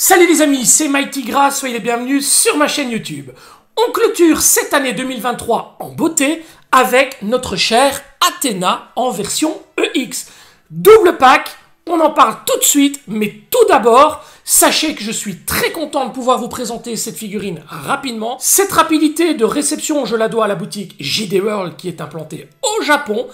Salut les amis, c'est Mighty Gras, soyez les bienvenus sur ma chaîne YouTube. On clôture cette année 2023 en beauté avec notre chère Athéna en version EX. Double pack, on en parle tout de suite, mais tout d'abord, sachez que je suis très content de pouvoir vous présenter cette figurine rapidement. Cette rapidité de réception, je la dois à la boutique JD World qui est implantée au Japon.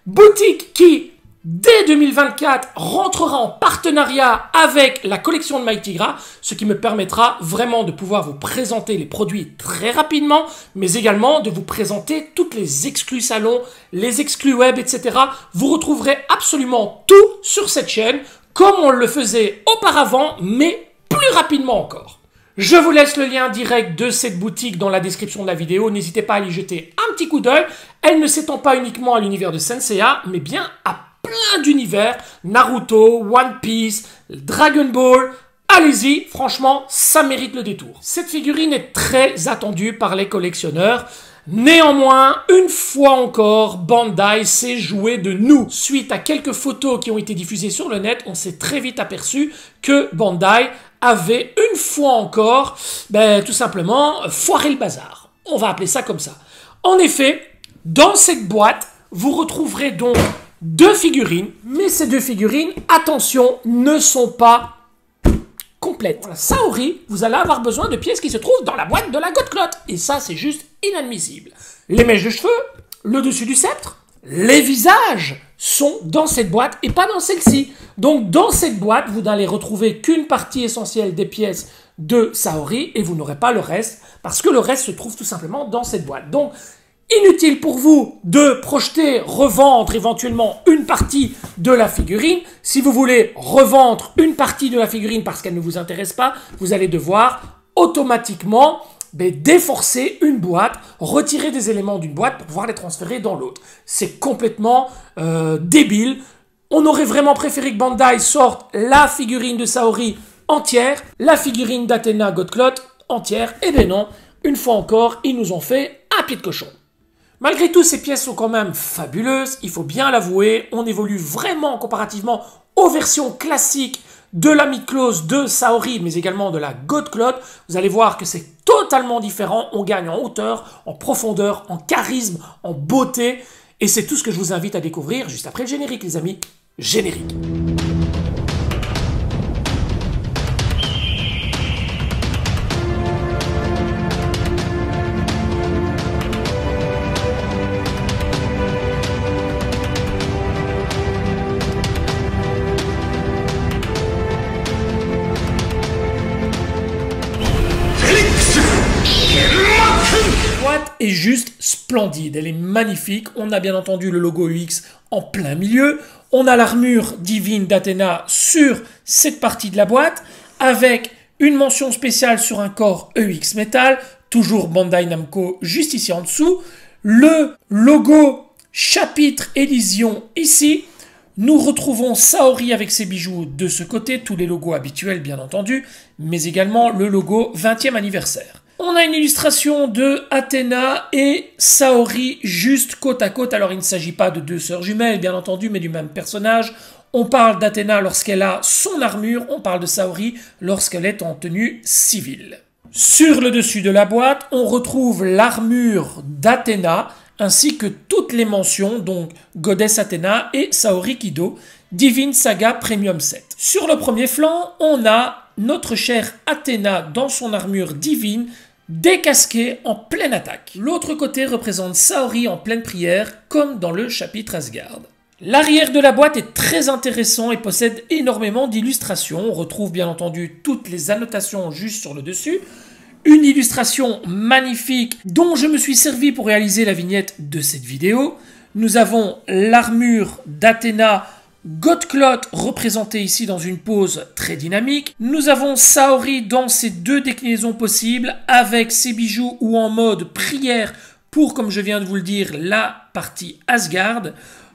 Boutique qui, dès 2024, rentrera en partenariat avec la collection de Mighty Gras, ce qui me permettra vraiment de pouvoir vous présenter les produits très rapidement, mais également de vous présenter toutes les exclus salons, les exclus web, etc. Vous retrouverez absolument tout sur cette chaîne, comme on le faisait auparavant, mais plus rapidement encore. Je vous laisse le lien direct de cette boutique dans la description de la vidéo. N'hésitez pas à y jeter un petit coup d'œil. Elle ne s'étend pas uniquement à l'univers de Senseiya, mais bien à plein d'univers, Naruto, One Piece, Dragon Ball. Allez-y, franchement, ça mérite le détour. Cette figurine est très attendue par les collectionneurs. Néanmoins, une fois encore, Bandai s'est joué de nous. Suite à quelques photos qui ont été diffusées sur le net, on s'est très vite aperçu que Bandai avait une fois encore, tout simplement, foiré le bazar. On va appeler ça comme ça. En effet, dans cette boîte, vous retrouverez donc deux figurines, mais ces deux figurines, attention, ne sont pas complètes. Pour la Saori, vous allez avoir besoin de pièces qui se trouvent dans la boîte de la Godcloth. Et ça, c'est juste inadmissible. Les mèches de cheveux, le dessus du sceptre, les visages sont dans cette boîte et pas dans celle-ci. Donc, dans cette boîte, vous n'allez retrouver qu'une partie essentielle des pièces de Saori et vous n'aurez pas le reste parce que le reste se trouve tout simplement dans cette boîte. Donc, inutile pour vous de projeter, revendre éventuellement une partie de la figurine. Si vous voulez revendre une partie de la figurine parce qu'elle ne vous intéresse pas, vous allez devoir automatiquement déforcer une boîte, retirer des éléments d'une boîte pour pouvoir les transférer dans l'autre. C'est complètement débile. On aurait vraiment préféré que Bandai sorte la figurine de Saori entière, la figurine d'Athéna Godcloth entière. Eh bien non, une fois encore, ils nous ont fait un pied de cochon. Malgré tout, ces pièces sont quand même fabuleuses, il faut bien l'avouer. On évolue vraiment comparativement aux versions classiques de la Myclose de Saori, mais également de la Godcloth. Vous allez voir que c'est totalement différent. On gagne en hauteur, en profondeur, en charisme, en beauté. Et c'est tout ce que je vous invite à découvrir juste après le générique, les amis. Générique. Est juste splendide, elle est magnifique. On a bien entendu le logo UX en plein milieu. On a l'armure divine d'Athéna sur cette partie de la boîte avec une mention spéciale sur un corps EX Metal, toujours Bandai Namco juste ici en dessous. Le logo chapitre Elysion ici. Nous retrouvons Saori avec ses bijoux de ce côté, tous les logos habituels bien entendu, mais également le logo 20e anniversaire. On a une illustration de Athéna et Saori juste côte à côte. Alors il ne s'agit pas de deux sœurs jumelles bien entendu, mais du même personnage. On parle d'Athéna lorsqu'elle a son armure, on parle de Saori lorsqu'elle est en tenue civile. Sur le dessus de la boîte, on retrouve l'armure d'Athéna ainsi que toutes les mentions, donc Goddess Athéna et Saori Kido, Divine Saga Premium Set. Sur le premier flanc, on a notre chère Athéna dans son armure divine, décasquée en pleine attaque. L'autre côté représente Saori en pleine prière, comme dans le chapitre Asgard. L'arrière de la boîte est très intéressant et possède énormément d'illustrations. On retrouve bien entendu toutes les annotations juste sur le dessus. Une illustration magnifique dont je me suis servi pour réaliser la vignette de cette vidéo. Nous avons l'armure d'Athéna Godcloth représentée ici dans une pose très dynamique. Nous avons Saori dans ses deux déclinaisons possibles avec ses bijoux ou en mode prière pour, comme je viens de vous le dire, la partie Asgard.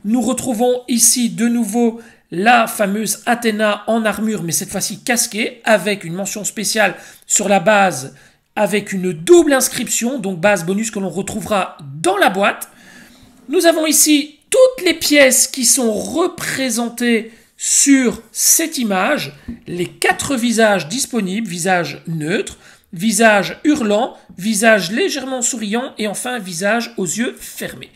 Nous retrouvons ici de nouveau la fameuse Athéna en armure, mais cette fois-ci casquée, avec une mention spéciale sur la base, avec une double inscription, donc base bonus que l'on retrouvera dans la boîte. Nous avons ici toutes les pièces qui sont représentées sur cette image les 4 visages disponibles, visage neutre, visage hurlant, visage légèrement souriant et enfin visage aux yeux fermés.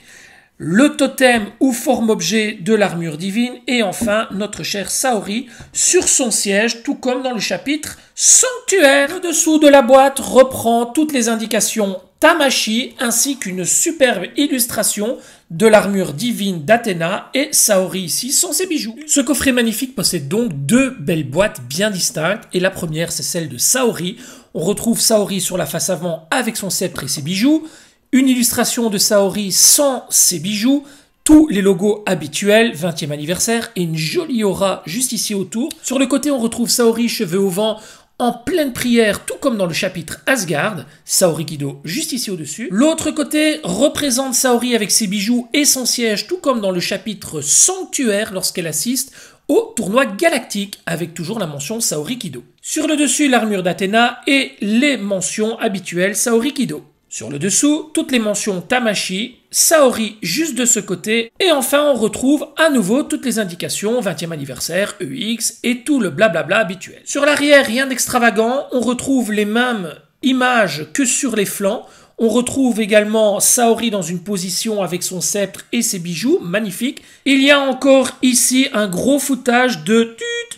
Le totem ou forme-objet de l'armure divine et enfin notre cher Saori sur son siège, tout comme dans le chapitre Sanctuaire. Le dessous de la boîte reprend toutes les indications Tamashii ainsi qu'une superbe illustration de l'armure divine d'Athéna et Saori ici sont ses bijoux. Ce coffret magnifique possède donc 2 belles boîtes bien distinctes et la première c'est celle de Saori. On retrouve Saori sur la face avant avec son sceptre et ses bijoux. Une illustration de Saori sans ses bijoux, tous les logos habituels, 20e anniversaire et une jolie aura juste ici autour. Sur le côté, on retrouve Saori cheveux au vent en pleine prière, tout comme dans le chapitre Asgard, Saori Kido juste ici au-dessus. L'autre côté représente Saori avec ses bijoux et son siège, tout comme dans le chapitre Sanctuaire lorsqu'elle assiste au tournoi galactique avec toujours la mention Saori Kido. Sur le dessus, l'armure d'Athéna et les mentions habituelles Saori Kido. Sur le dessous, toutes les mentions Tamashii, Saori juste de ce côté, et enfin on retrouve à nouveau toutes les indications 20e anniversaire, EX et tout le blablabla habituel. Sur l'arrière, rien d'extravagant, on retrouve les mêmes images que sur les flancs. On retrouve également Saori dans une position avec son sceptre et ses bijoux, magnifique. Il y a encore ici un gros foutage de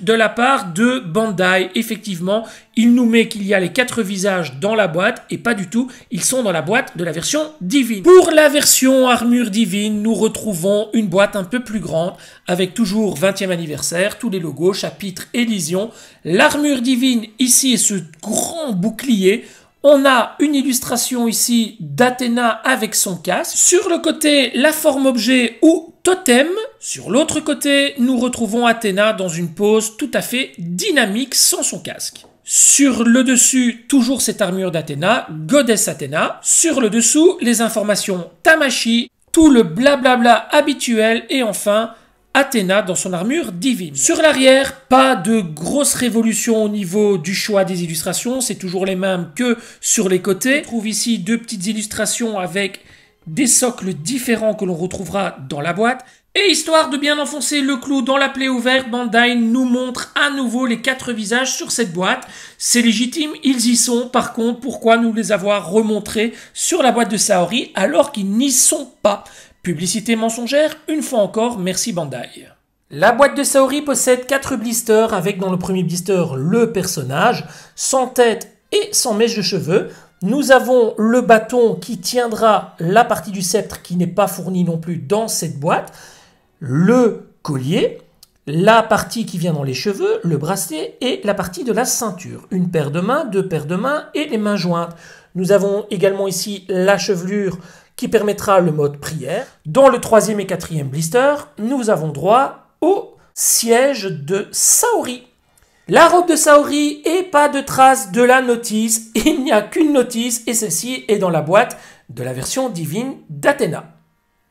la part de Bandai. Effectivement, il nous met qu'il y a les 4 visages dans la boîte et pas du tout, ils sont dans la boîte de la version divine. Pour la version armure divine, nous retrouvons une boîte un peu plus grande avec toujours 20e anniversaire, tous les logos, chapitres et Élysion. L'armure divine ici est ce grand bouclier. On a une illustration ici d'Athéna avec son casque. Sur le côté, la forme objet ou totem. Sur l'autre côté, nous retrouvons Athéna dans une pose tout à fait dynamique sans son casque. Sur le dessus, toujours cette armure d'Athéna, Goddess Athéna. Sur le dessous, les informations Tamashii, tout le blablabla habituel et enfin Athéna dans son armure divine. Sur l'arrière, pas de grosse révolution au niveau du choix des illustrations, c'est toujours les mêmes que sur les côtés. On trouve ici 2 petites illustrations avec des socles différents que l'on retrouvera dans la boîte. Et histoire de bien enfoncer le clou dans la plaie ouverte, Bandai nous montre à nouveau les 4 visages sur cette boîte. C'est légitime, ils y sont. Par contre, pourquoi nous les avoir remontrés sur la boîte de Saori alors qu'ils n'y sont pas ? Publicité mensongère, une fois encore, merci Bandai. La boîte de Saori possède 4 blisters avec dans le premier blister le personnage, sans tête et sans mèche de cheveux. Nous avons le bâton qui tiendra la partie du sceptre qui n'est pas fournie non plus dans cette boîte, le collier, la partie qui vient dans les cheveux, le bracelet et la partie de la ceinture. Une paire de mains, 2 paires de mains et les mains jointes. Nous avons également ici la chevelure qui permettra le mode prière. Dans le 3e et 4e blister, nous avons droit au siège de Saori. La robe de Saori et pas de trace de la notice. Il n'y a qu'une notice et celle-ci est dans la boîte de la version divine d'Athéna.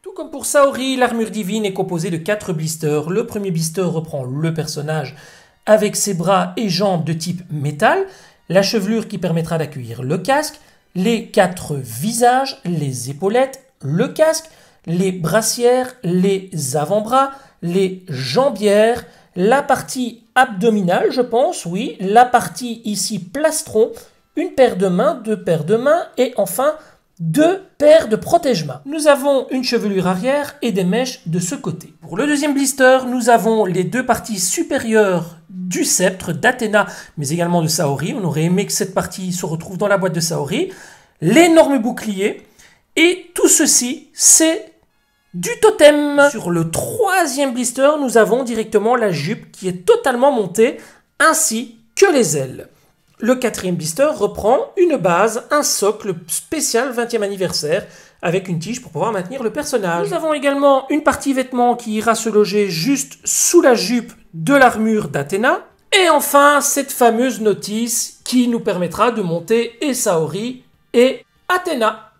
Tout comme pour Saori, l'armure divine est composée de 4 blisters. Le premier blister reprend le personnage avec ses bras et jambes de type métal, la chevelure qui permettra d'accueillir le casque, les 4 visages, les épaulettes, le casque, les brassières, les avant-bras, les jambières, la partie abdominale, je pense, oui, la partie ici plastron, une paire de mains, 2 paires de mains et enfin 2 paires de protège-mains. Nous avons une chevelure arrière et des mèches de ce côté. Pour le deuxième blister, nous avons les 2 parties supérieures du sceptre d'Athéna, mais également de Saori. On aurait aimé que cette partie se retrouve dans la boîte de Saori. L'énorme bouclier. Et tout ceci, c'est du totem. Sur le 3e blister, nous avons directement la jupe qui est totalement montée, ainsi que les ailes. Le 4e blister reprend une base, un socle spécial 20e anniversaire, avec une tige pour pouvoir maintenir le personnage. Nous avons également une partie vêtements qui ira se loger juste sous la jupe de l'armure d'Athéna. Et enfin, cette fameuse notice qui nous permettra de monter et Saori et Athéna.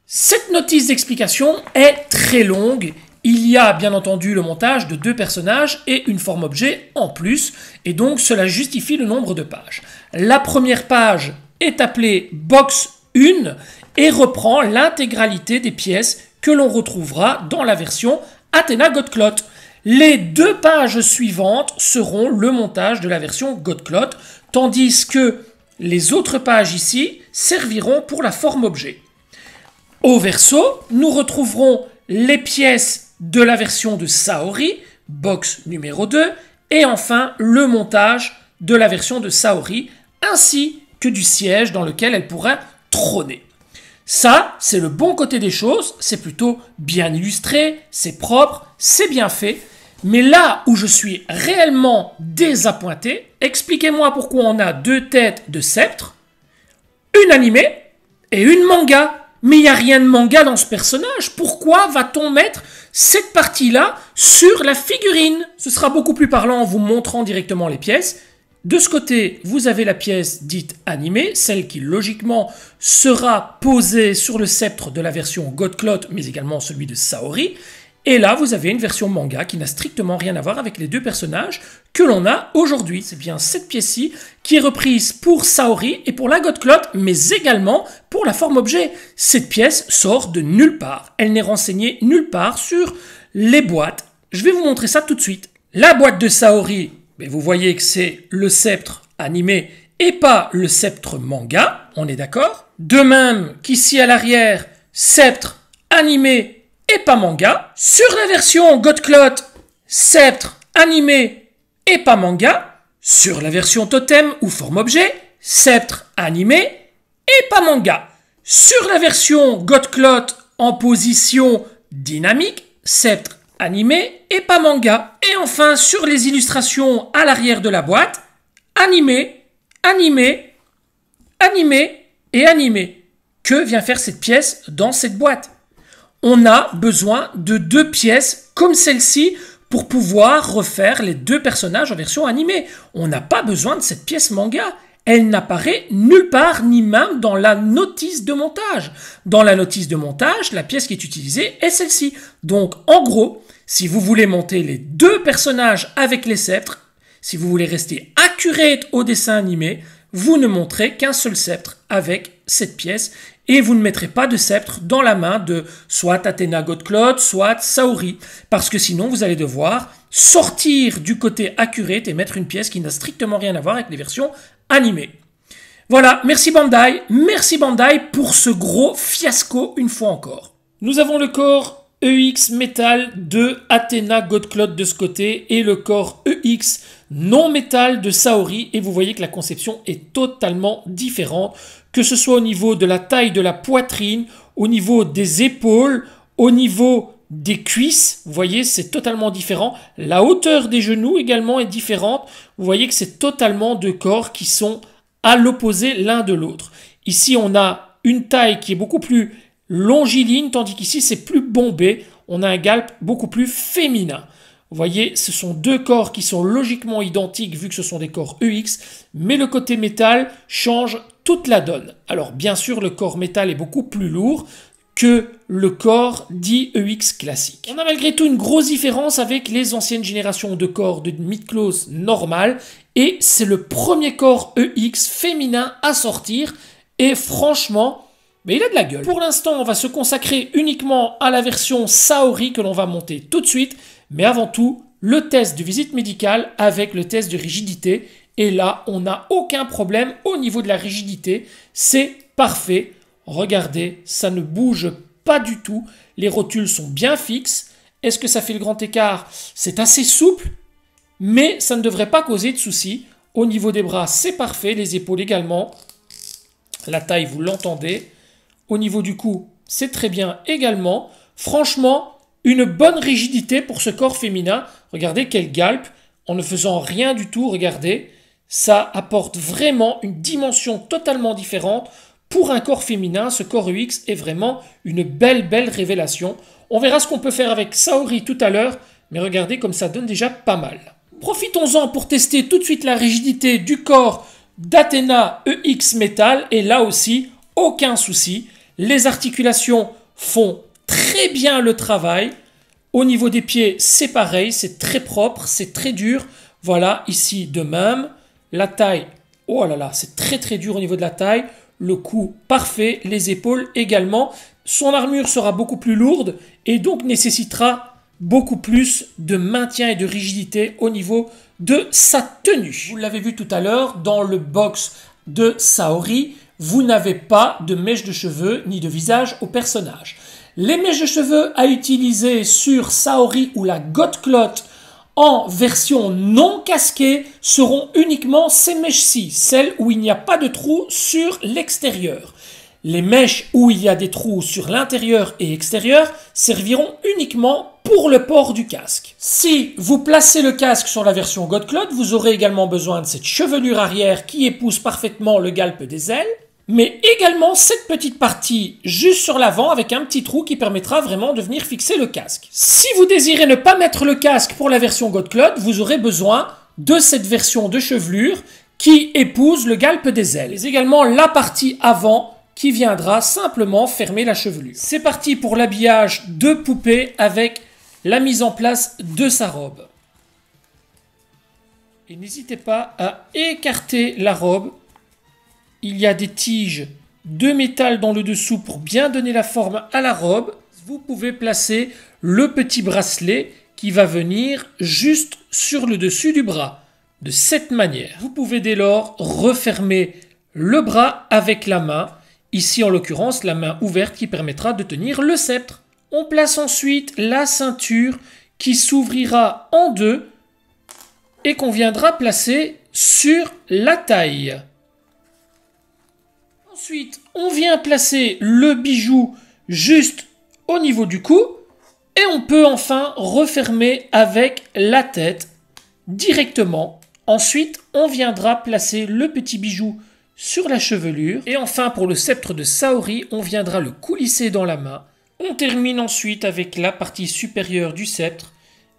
Cette notice d'explication est très longue. Il y a bien entendu le montage de 2 personnages et une forme objet en plus, et donc cela justifie le nombre de pages. La première page est appelée Box 1 et reprend l'intégralité des pièces que l'on retrouvera dans la version Athéna Godclot. Les 2 pages suivantes seront le montage de la version Godcloth, tandis que les autres pages ici serviront pour la forme objet. Au verso, nous retrouverons les pièces de la version de Saori, box numéro 2, et enfin le montage de la version de Saori, ainsi que du siège dans lequel elle pourra trôner. Ça, c'est le bon côté des choses, c'est plutôt bien illustré, c'est propre, c'est bien fait. Mais là où je suis réellement désappointé, expliquez-moi pourquoi on a 2 têtes de sceptre, une animée et une manga. Mais il n'y a rien de manga dans ce personnage. Pourquoi va-t-on mettre cette partie-là sur la figurine? Ce sera beaucoup plus parlant en vous montrant directement les pièces. De ce côté, vous avez la pièce dite animée, celle qui logiquement sera posée sur le sceptre de la version Godcloth, mais également celui de Saori. Et là, vous avez une version manga qui n'a strictement rien à voir avec les 2 personnages que l'on a aujourd'hui. C'est bien cette pièce-ci qui est reprise pour Saori et pour la Godcloth, mais également pour la forme objet. Cette pièce sort de nulle part. Elle n'est renseignée nulle part sur les boîtes. Je vais vous montrer ça tout de suite. La boîte de Saori, mais vous voyez que c'est le sceptre animé et pas le sceptre manga, on est d'accord? De même qu'ici à l'arrière, sceptre animé et pas manga. Sur la version Godcloth, sceptre animé et pas manga. Sur la version totem ou forme objet, sceptre animé et pas manga. Sur la version Godcloth en position dynamique, sceptre animé et pas manga. Et enfin, sur les illustrations à l'arrière de la boîte, animé, animé, animé et animé. Que vient faire cette pièce dans cette boîte? On a besoin de 2 pièces comme celle-ci pour pouvoir refaire les 2 personnages en version animée. On n'a pas besoin de cette pièce manga. Elle n'apparaît nulle part, ni même dans la notice de montage. Dans la notice de montage, la pièce qui est utilisée est celle-ci. Donc, en gros, si vous voulez monter les 2 personnages avec les sceptres, si vous voulez rester accurate au dessin animé, vous ne montrez qu'un seul sceptre avec cette pièce et vous ne mettrez pas de sceptre dans la main de soit Athena Godcloth, soit Saori, parce que sinon vous allez devoir sortir du côté accurate et mettre une pièce qui n'a strictement rien à voir avec les versions animées. Voilà, merci Bandai pour ce gros fiasco une fois encore. Nous avons le corps EX métal de Athena Godcloth de ce côté et le corps EX non métal de Saori, et vous voyez que la conception est totalement différente, que ce soit au niveau de la taille de la poitrine, au niveau des épaules, au niveau des cuisses, vous voyez c'est totalement différent, la hauteur des genoux également est différente, vous voyez que c'est totalement 2 corps qui sont à l'opposé l'un de l'autre. Ici on a une taille qui est beaucoup plus longiligne, tandis qu'ici c'est plus bombé, on a un galp beaucoup plus féminin. Vous voyez, ce sont 2 corps qui sont logiquement identiques vu que ce sont des corps EX, mais le côté métal change toute la donne. Alors bien sûr, le corps métal est beaucoup plus lourd que le corps dit EX classique. On a malgré tout une grosse différence avec les anciennes générations de corps de mid-close normal, et c'est le premier corps EX féminin à sortir, et franchement, mais il a de la gueule. Pour l'instant, on va se consacrer uniquement à la version Saori que l'on va monter tout de suite, mais avant tout, le test de visite médicale avec le test de rigidité. Et là, on n'a aucun problème au niveau de la rigidité. C'est parfait. Regardez, ça ne bouge pas du tout. Les rotules sont bien fixes. Est-ce que ça fait le grand écart? C'est assez souple, mais ça ne devrait pas causer de soucis. Au niveau des bras, c'est parfait. Les épaules également. La taille, vous l'entendez. Au niveau du cou, c'est très bien également. Franchement, une bonne rigidité pour ce corps féminin. Regardez quel galp, en ne faisant rien du tout, regardez. Ça apporte vraiment une dimension totalement différente. Pour un corps féminin, ce corps UX est vraiment une belle révélation. On verra ce qu'on peut faire avec Saori tout à l'heure, mais regardez comme ça donne déjà pas mal. Profitons-en pour tester tout de suite la rigidité du corps d'Athena EX Metal, et là aussi, aucun souci. Les articulations font très bien le travail. Au niveau des pieds, c'est pareil, c'est très propre, c'est très dur. Voilà, ici de même. La taille, oh là là, c'est très dur au niveau de la taille. Le cou, parfait. Les épaules également. Son armure sera beaucoup plus lourde et donc nécessitera beaucoup plus de maintien et de rigidité au niveau de sa tenue. Vous l'avez vu tout à l'heure, dans le box de Saori, vous n'avez pas de mèche de cheveux ni de visage au personnage. Les mèches de cheveux à utiliser sur Saori ou la Godcloth en version non casquée seront uniquement ces mèches-ci, celles où il n'y a pas de trou sur l'extérieur. Les mèches où il y a des trous sur l'intérieur et extérieur serviront uniquement pour le port du casque. Si vous placez le casque sur la version Godcloth, vous aurez également besoin de cette chevelure arrière qui épouse parfaitement le galpe des ailes, mais également cette petite partie juste sur l'avant avec un petit trou qui permettra vraiment de venir fixer le casque. Si vous désirez ne pas mettre le casque pour la version Godcloth, vous aurez besoin de cette version de chevelure qui épouse le galpe des ailes. Mais également la partie avant qui viendra simplement fermer la chevelure. C'est parti pour l'habillage de poupée avec la mise en place de sa robe. Et n'hésitez pas à écarter la robe. Il y a des tiges de métal dans le dessous pour bien donner la forme à la robe. Vous pouvez placer le petit bracelet qui va venir juste sur le dessus du bras. De cette manière, vous pouvez dès lors refermer le bras avec la main. Ici, en l'occurrence, la main ouverte qui permettra de tenir le sceptre. On place ensuite la ceinture qui s'ouvrira en deux et qu'on viendra placer sur la taille. Ensuite, on vient placer le bijou juste au niveau du cou et on peut enfin refermer avec la tête directement. Ensuite, on viendra placer le petit bijou sur la chevelure. Et enfin, pour le sceptre de Saori, on viendra le coulisser dans la main. On termine ensuite avec la partie supérieure du sceptre.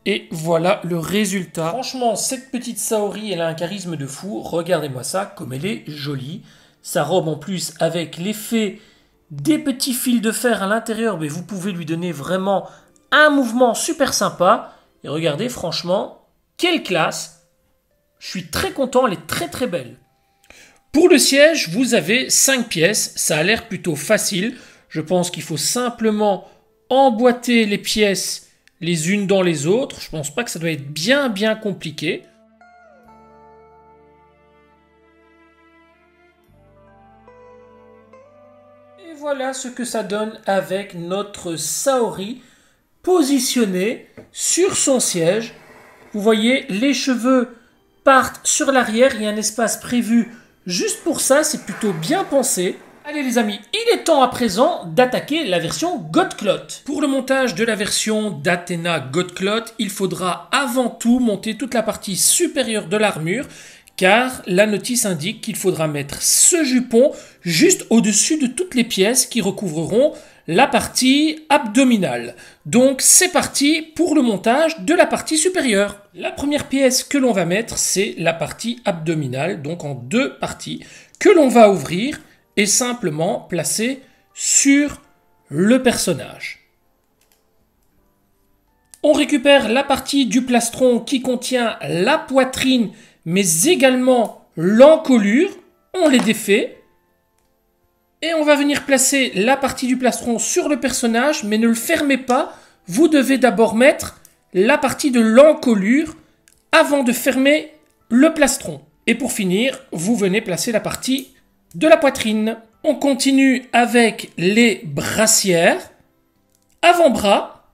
Et voilà le résultat. Franchement, cette petite Saori, elle a un charisme de fou. Regardez-moi ça, comme elle est jolie. Sa robe en plus, avec l'effet des petits fils de fer à l'intérieur, mais vous pouvez lui donner vraiment un mouvement super sympa. Et regardez, franchement, quelle classe. Je suis très content, elle est très très belle. Pour le siège, vous avez 5 pièces, ça a l'air plutôt facile. Je pense qu'il faut simplement emboîter les pièces les unes dans les autres. Je pense pas que ça doit être bien compliqué. Et voilà ce que ça donne avec notre Saori positionné sur son siège. Vous voyez, les cheveux partent sur l'arrière, il y a un espace prévu juste pour ça, c'est plutôt bien pensé. Allez les amis, il est temps à présent d'attaquer la version Godcloth. Pour le montage de la version d'Athena Godcloth, il faudra avant tout monter toute la partie supérieure de l'armure, car la notice indique qu'il faudra mettre ce jupon juste au-dessus de toutes les pièces qui recouvreront la partie abdominale. Donc c'est parti pour le montage de la partie supérieure. La première pièce que l'on va mettre, c'est la partie abdominale, donc en 2 parties, que l'on va ouvrir et simplement placer sur le personnage. On récupère la partie du plastron qui contient la poitrine, mais également l'encolure. On les défait. Et on va venir placer la partie du plastron sur le personnage, mais ne le fermez pas. Vous devez d'abord mettre la partie de l'encolure avant de fermer le plastron. Et pour finir, vous venez placer la partie de la poitrine. On continue avec les brassières, avant-bras,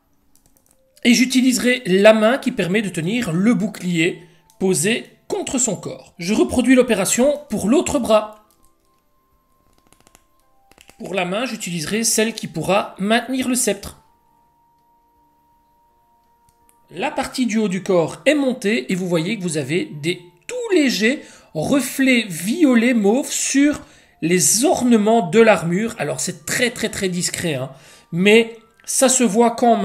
et j'utiliserai la main qui permet de tenir le bouclier posé contre son corps. Je reproduis l'opération pour l'autre bras. Pour la main, j'utiliserai celle qui pourra maintenir le sceptre. La partie du haut du corps est montée et vous voyez que vous avez des tout légers reflets violet mauve sur les ornements de l'armure. Alors c'est très discret, hein, mais ça se voit quand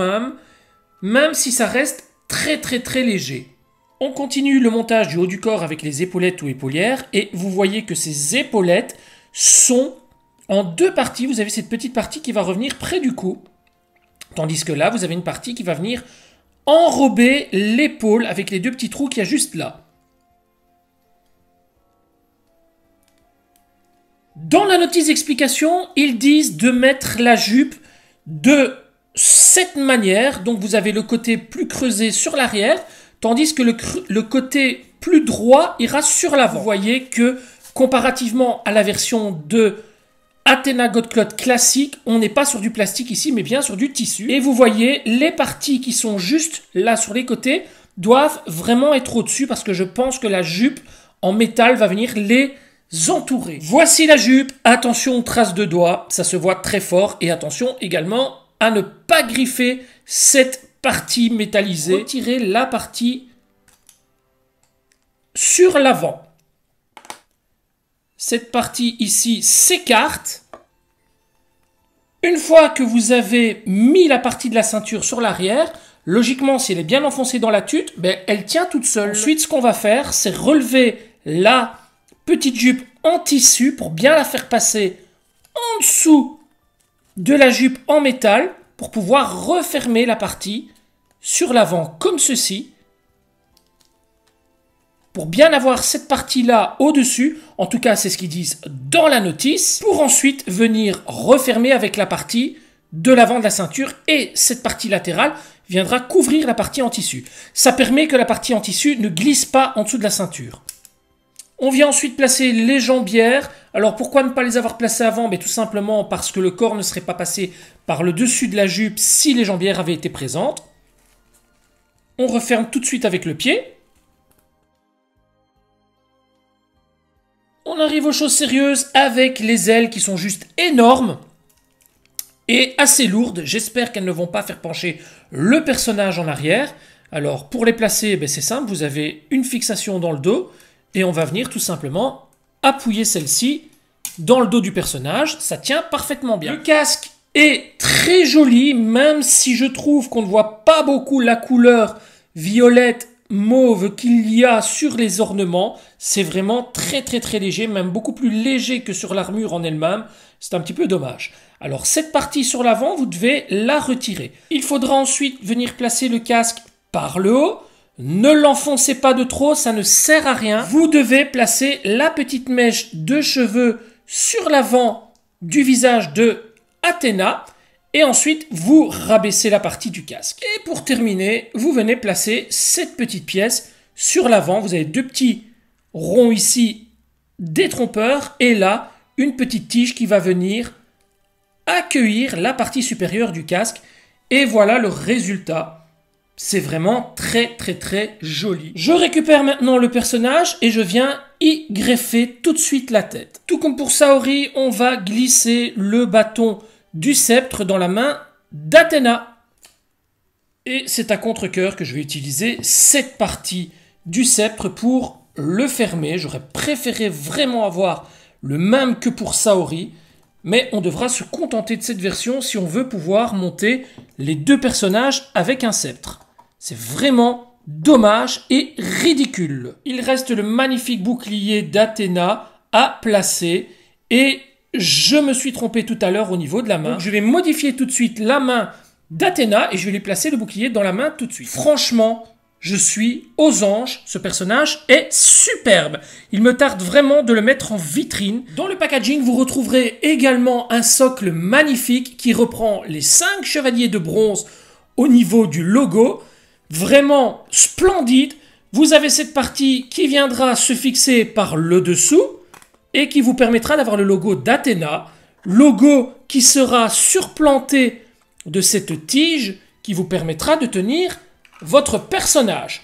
même si ça reste très léger. On continue le montage du haut du corps avec les épaulettes ou épaulières et vous voyez que ces épaulettes sont en 2 parties. Vous avez cette petite partie qui va revenir près du cou, tandis que là, vous avez une partie qui va venir enrober l'épaule avec les 2 petits trous qu'il y a juste là. Dans la notice d'explication, ils disent de mettre la jupe de cette manière. Donc vous avez le côté plus creusé sur l'arrière, tandis que le côté plus droit ira sur l'avant. Vous voyez que comparativement à la version de Athena Godcloth classique, on n'est pas sur du plastique ici, mais bien sur du tissu. Et vous voyez, les parties qui sont juste là sur les côtés doivent vraiment être au-dessus parce que je pense que la jupe en métal va venir les entourer. Voici la jupe. Attention aux traces de doigts, ça se voit très fort. Et attention également à ne pas griffer cette partie métallisée. Retirez la partie sur l'avant. Cette partie ici s'écarte. Une fois que vous avez mis la partie de la ceinture sur l'arrière, logiquement, si elle est bien enfoncée dans la tuque, ben, elle tient toute seule. Ensuite, ce qu'on va faire, c'est relever la petite jupe en tissu pour bien la faire passer en dessous de la jupe en métal pour pouvoir refermer la partie sur l'avant comme ceci. Pour bien avoir cette partie-là au-dessus, en tout cas c'est ce qu'ils disent dans la notice, pour ensuite venir refermer avec la partie de l'avant de la ceinture et cette partie latérale viendra couvrir la partie en tissu. Ça permet que la partie en tissu ne glisse pas en dessous de la ceinture. On vient ensuite placer les jambières. Alors pourquoi ne pas les avoir placées avant? Mais tout simplement parce que le corps ne serait pas passé par le dessus de la jupe si les jambières avaient été présentes. On referme tout de suite avec le pied. On arrive aux choses sérieuses avec les ailes qui sont juste énormes et assez lourdes. J'espère qu'elles ne vont pas faire pencher le personnage en arrière. Alors pour les placer, c'est simple, vous avez une fixation dans le dos et on va venir tout simplement appuyer celle-ci dans le dos du personnage. Ça tient parfaitement bien. Le casque est très joli, même si je trouve qu'on ne voit pas beaucoup la couleur violette mauve qu'il y a sur les ornements. C'est vraiment très léger, même beaucoup plus léger que sur l'armure en elle-même. C'est un petit peu dommage. Alors cette partie sur l'avant, vous devez la retirer. Il faudra ensuite venir placer le casque par le haut. Ne l'enfoncez pas de trop, ça ne sert à rien. Vous devez placer la petite mèche de cheveux sur l'avant du visage de Athéna. Et ensuite, vous rabaissez la partie du casque. Et pour terminer, vous venez placer cette petite pièce sur l'avant. Vous avez deux petits ronds ici, détrompeurs. Et là, une petite tige qui va venir accueillir la partie supérieure du casque. Et voilà le résultat. C'est vraiment très joli. Je récupère maintenant le personnage et je viens y greffer tout de suite la tête. Tout comme pour Saori, on va glisser le bâton du sceptre dans la main d'Athéna. Et c'est à contre-cœur que je vais utiliser cette partie du sceptre pour le fermer. J'aurais préféré vraiment avoir le même que pour Saori, mais on devra se contenter de cette version si on veut pouvoir monter les deux personnages avec un sceptre. C'est vraiment dommage et ridicule. Il reste le magnifique bouclier d'Athéna à placer et je me suis trompé tout à l'heure au niveau de la main. Donc, je vais modifier tout de suite la main d'Athéna et je vais lui placer le bouclier dans la main tout de suite. Franchement, je suis aux anges. Ce personnage est superbe. Il me tarde vraiment de le mettre en vitrine. Dans le packaging, vous retrouverez également un socle magnifique qui reprend les 5 chevaliers de bronze au niveau du logo. Vraiment splendide. Vous avez cette partie qui viendra se fixer par le dessous et qui vous permettra d'avoir le logo d'Athéna, logo qui sera surplanté de cette tige qui vous permettra de tenir votre personnage.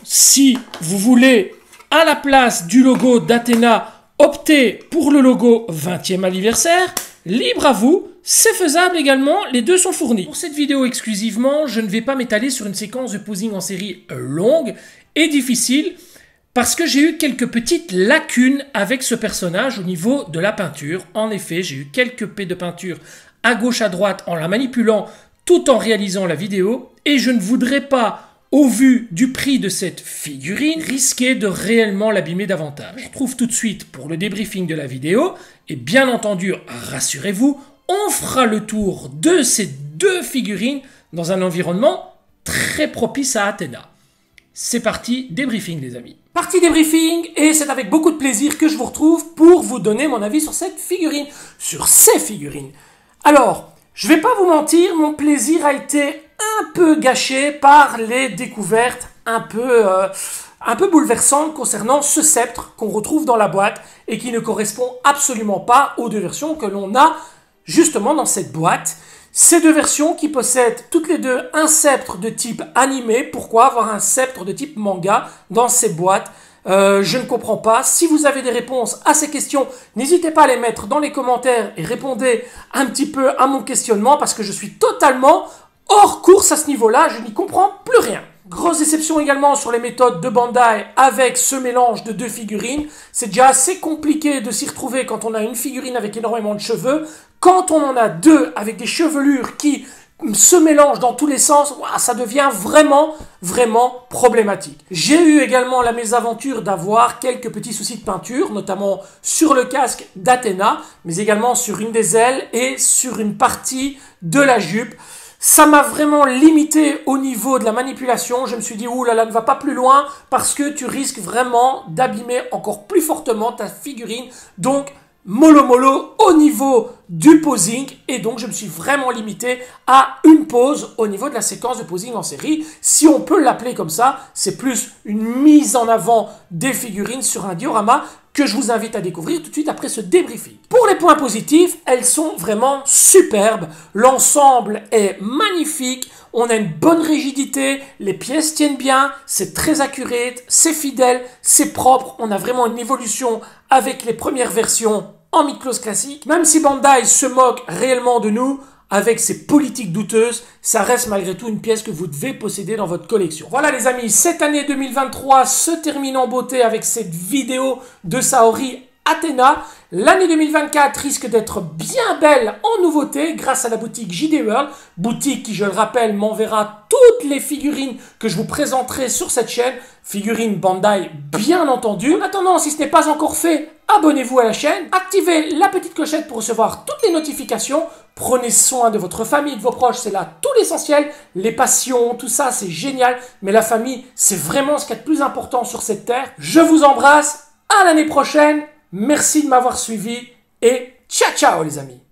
Si vous voulez, à la place du logo d'Athéna, opter pour le logo 20e anniversaire, libre à vous, c'est faisable également, les deux sont fournis. Pour cette vidéo exclusivement, je ne vais pas m'étaler sur une séquence de posing en série longue et difficile, parce que j'ai eu quelques petites lacunes avec ce personnage au niveau de la peinture. En effet, j'ai eu quelques pets de peinture à gauche, à droite en la manipulant tout en réalisant la vidéo. Et je ne voudrais pas, au vu du prix de cette figurine, risquer de réellement l'abîmer davantage. Je retrouve tout de suite pour le débriefing de la vidéo. Et bien entendu, rassurez-vous, on fera le tour de ces deux figurines dans un environnement très propice à Athéna. C'est parti, débriefing les amis. Partie débriefing, et c'est avec beaucoup de plaisir que je vous retrouve pour vous donner mon avis sur cette figurine, sur ces figurines. Alors, Je vais pas vous mentir, mon plaisir a été un peu gâché par les découvertes un peu bouleversantes concernant ce sceptre qu'on retrouve dans la boîte et qui ne correspond absolument pas aux deux versions que l'on a justement dans cette boîte. Ces deux versions qui possèdent toutes les deux un sceptre de type animé. Pourquoi avoir un sceptre de type manga dans ces boîtes? Je ne comprends pas. Si vous avez des réponses à ces questions, n'hésitez pas à les mettre dans les commentaires et répondez un petit peu à mon questionnement parce que je suis totalement hors course à ce niveau-là. Je n'y comprends plus rien. Grosse déception également sur les méthodes de Bandai avec ce mélange de deux figurines. C'est déjà assez compliqué de s'y retrouver quand on a une figurine avec énormément de cheveux. Quand on en a deux avec des chevelures qui se mélangent dans tous les sens, ça devient vraiment problématique. J'ai eu également la mésaventure d'avoir quelques petits soucis de peinture, notamment sur le casque d'Athéna, mais également sur une des ailes et sur une partie de la jupe. Ça m'a vraiment limité au niveau de la manipulation. Je me suis dit, ouh là là, ne va pas plus loin parce que tu risques vraiment d'abîmer encore plus fortement ta figurine. Donc, mollo au niveau du posing, et donc je me suis vraiment limité à une pose au niveau de la séquence de posing en série. Si on peut l'appeler comme ça, c'est plus une mise en avant des figurines sur un diorama que je vous invite à découvrir tout de suite après ce débriefing. Pour les points positifs, elles sont vraiment superbes. L'ensemble est magnifique. On a une bonne rigidité, les pièces tiennent bien, c'est très accurate, c'est fidèle, c'est propre. On a vraiment une évolution avec les premières versions en mid-close classique. Même si Bandai se moque réellement de nous, avec ses politiques douteuses, ça reste malgré tout une pièce que vous devez posséder dans votre collection. Voilà les amis, cette année 2023 se termine en beauté avec cette vidéo de Saori Athéna. L'année 2024 risque d'être bien belle en nouveauté grâce à la boutique JD World, boutique qui, je le rappelle, m'enverra toutes les figurines que je vous présenterai sur cette chaîne, figurines Bandai bien entendu. En attendant, si ce n'est pas encore fait, abonnez-vous à la chaîne, activez la petite clochette pour recevoir toutes les notifications, prenez soin de votre famille, de vos proches, c'est là tout l'essentiel, les passions, tout ça c'est génial, mais la famille c'est vraiment ce qu'il y a de plus important sur cette terre. Je vous embrasse, à l'année prochaine. Merci de m'avoir suivi et ciao ciao les amis.